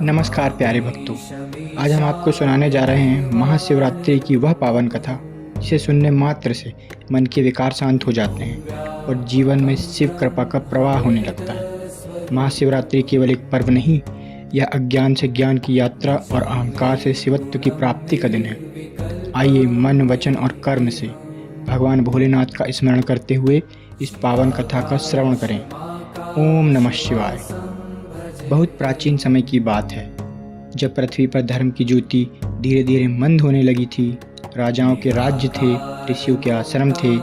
नमस्कार प्यारे भक्तों। आज हम आपको सुनाने जा रहे हैं महाशिवरात्रि की वह पावन कथा जिसे सुनने मात्र से मन के विकार शांत हो जाते हैं और जीवन में शिव कृपा का प्रवाह होने लगता है। महाशिवरात्रि केवल एक पर्व नहीं, यह अज्ञान से ज्ञान की यात्रा और अहंकार से शिवत्व की प्राप्ति का दिन है। आइए मन, वचन और कर्म से भगवान भोलेनाथ का स्मरण करते हुए इस पावन कथा का श्रवण करें। ओम नमः शिवाय। बहुत प्राचीन समय की बात है, जब पृथ्वी पर धर्म की ज्योति धीरे धीरे मंद होने लगी थी। राजाओं के राज्य थे, ऋषियों के आश्रम थे,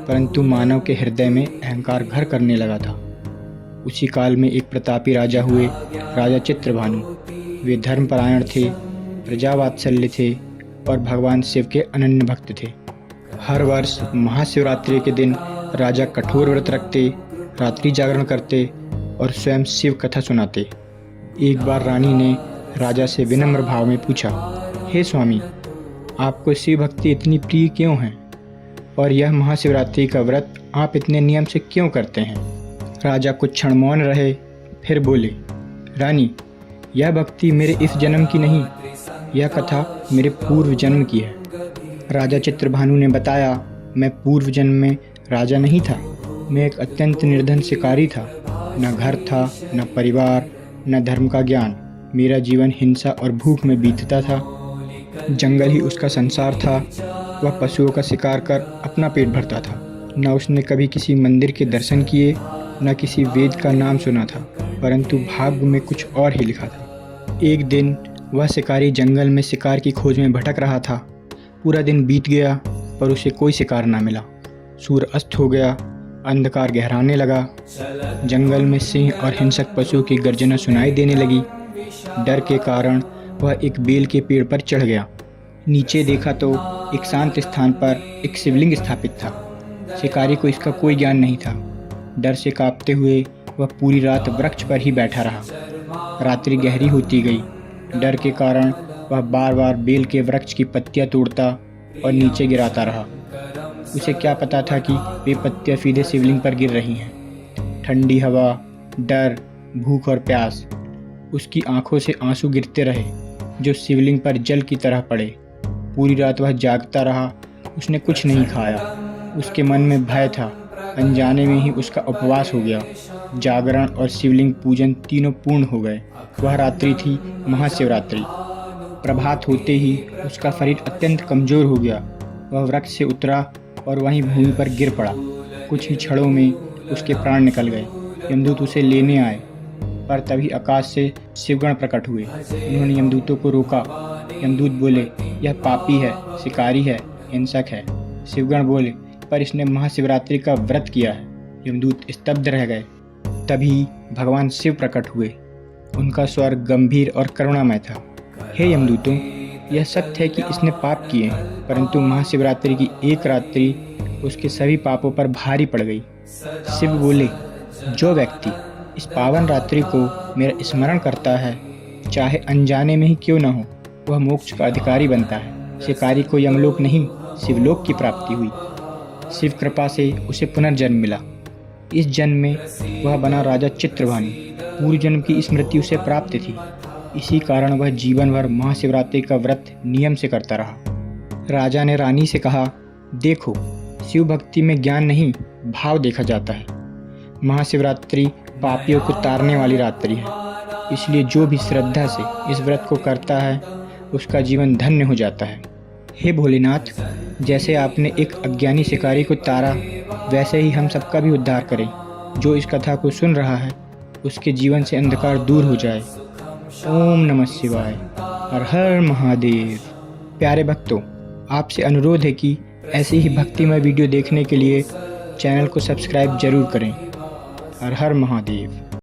परंतु मानव के हृदय में अहंकार घर करने लगा था। उसी काल में एक प्रतापी राजा हुए, राजा चित्रभानु। वे धर्मपरायण थे, प्रजावात्सल्य थे और भगवान शिव के अनन्य भक्त थे। हर वर्ष महाशिवरात्रि के दिन राजा कठोर व्रत रखते, रात्रि जागरण करते और स्वयं शिव कथा सुनाते। एक बार रानी ने राजा से विनम्र भाव में पूछा, हे स्वामी, आपको शिव भक्ति इतनी प्रिय क्यों है और यह महाशिवरात्रि का व्रत आप इतने नियम से क्यों करते हैं? राजा कुछ क्षण मौन रहे, फिर बोले, रानी, यह भक्ति मेरे इस जन्म की नहीं, यह कथा मेरे पूर्व जन्म की है। राजा चित्रभानु ने बताया, मैं पूर्व जन्म में राजा नहीं था। मैं एक अत्यंत निर्धन शिकारी था। न घर था, न परिवार, न धर्म का ज्ञान। मेरा जीवन हिंसा और भूख में बीतता था। जंगल ही उसका संसार था। वह पशुओं का शिकार कर अपना पेट भरता था। न उसने कभी किसी मंदिर के दर्शन किए, न किसी वेद का नाम सुना था, परंतु भाग्य में कुछ और ही लिखा था। एक दिन वह शिकारी जंगल में शिकार की खोज में भटक रहा था। पूरा दिन बीत गया पर उसे कोई शिकार न मिला। सूर्य अस्त हो गया, अंधकार गहराने लगा। जंगल में सिंह और हिंसक पशुओं की गर्जना सुनाई देने लगी। डर के कारण वह एक बेल के पेड़ पर चढ़ गया। नीचे देखा तो एक शांत स्थान पर एक शिवलिंग स्थापित था। शिकारी को इसका कोई ज्ञान नहीं था। डर से कांपते हुए वह पूरी रात वृक्ष पर ही बैठा रहा। रात्रि गहरी होती गई। डर के कारण वह बार बार बेल के वृक्ष की पत्तियां तोड़ता और नीचे गिराता रहा। उसे क्या पता था कि वे पत्तियां सीधे शिवलिंग पर गिर रही हैं। ठंडी हवा, डर, भूख और प्यास। उसकी आंखों से आंसू गिरते रहे जो शिवलिंग पर जल की तरह पड़े। पूरी रात वह जागता रहा। उसने कुछ नहीं खाया। उसके मन में भय था। अनजाने में ही उसका उपवास हो गया। जागरण और शिवलिंग पूजन तीनों पूर्ण हो गए। वह रात्रि थी महाशिवरात्रि। प्रभात होते ही उसका शरीर अत्यंत कमजोर हो गया। वह वृक्ष से उतरा और वहीं भूमि पर गिर पड़ा। कुछ ही क्षणों में उसके प्राण निकल गए। यमदूत उसे लेने आए, पर तभी आकाश से शिवगण प्रकट हुए। उन्होंने यमदूतों को रोका। यमदूत बोले, यह पापी है, शिकारी है, हिंसक है। शिवगण बोले, पर इसने महाशिवरात्रि का व्रत किया है। यमदूत स्तब्ध रह गए। तभी भगवान शिव प्रकट हुए। उनका स्वर गंभीर और करुणामय था। हे यमदूतों, यह सत्य है कि इसने पाप किए हैं, परंतु महाशिवरात्रि की एक रात्रि उसके सभी पापों पर भारी पड़ गई। शिव बोले, जो व्यक्ति इस पावन रात्रि को मेरा स्मरण करता है, चाहे अनजाने में ही क्यों न हो, वह मोक्ष का अधिकारी बनता है। शिकारी को यमलोक नहीं, शिवलोक की प्राप्ति हुई। शिव कृपा से उसे पुनर्जन्म मिला। इस जन्म में वह बना राजा चित्रभानु। पूर्व जन्म की स्मृति उसे प्राप्त थी। इसी कारण वह जीवन भर महाशिवरात्रि का व्रत नियम से करता रहा। राजा ने रानी से कहा, देखो, शिव भक्ति में ज्ञान नहीं, भाव देखा जाता है। महाशिवरात्रि पापियों को तारने वाली रात्रि है, इसलिए जो भी श्रद्धा से इस व्रत को करता है उसका जीवन धन्य हो जाता है। हे भोलेनाथ, जैसे आपने एक अज्ञानी शिकारी को तारा, वैसे ही हम सबका भी उद्धार करें। जो इस कथा को सुन रहा है उसके जीवन से अंधकार दूर हो जाए। ओम नमः शिवाय। हर हर महादेव। प्यारे भक्तों, आपसे अनुरोध है कि ऐसी ही भक्तिमय वीडियो देखने के लिए चैनल को सब्सक्राइब जरूर करें। हर हर महादेव।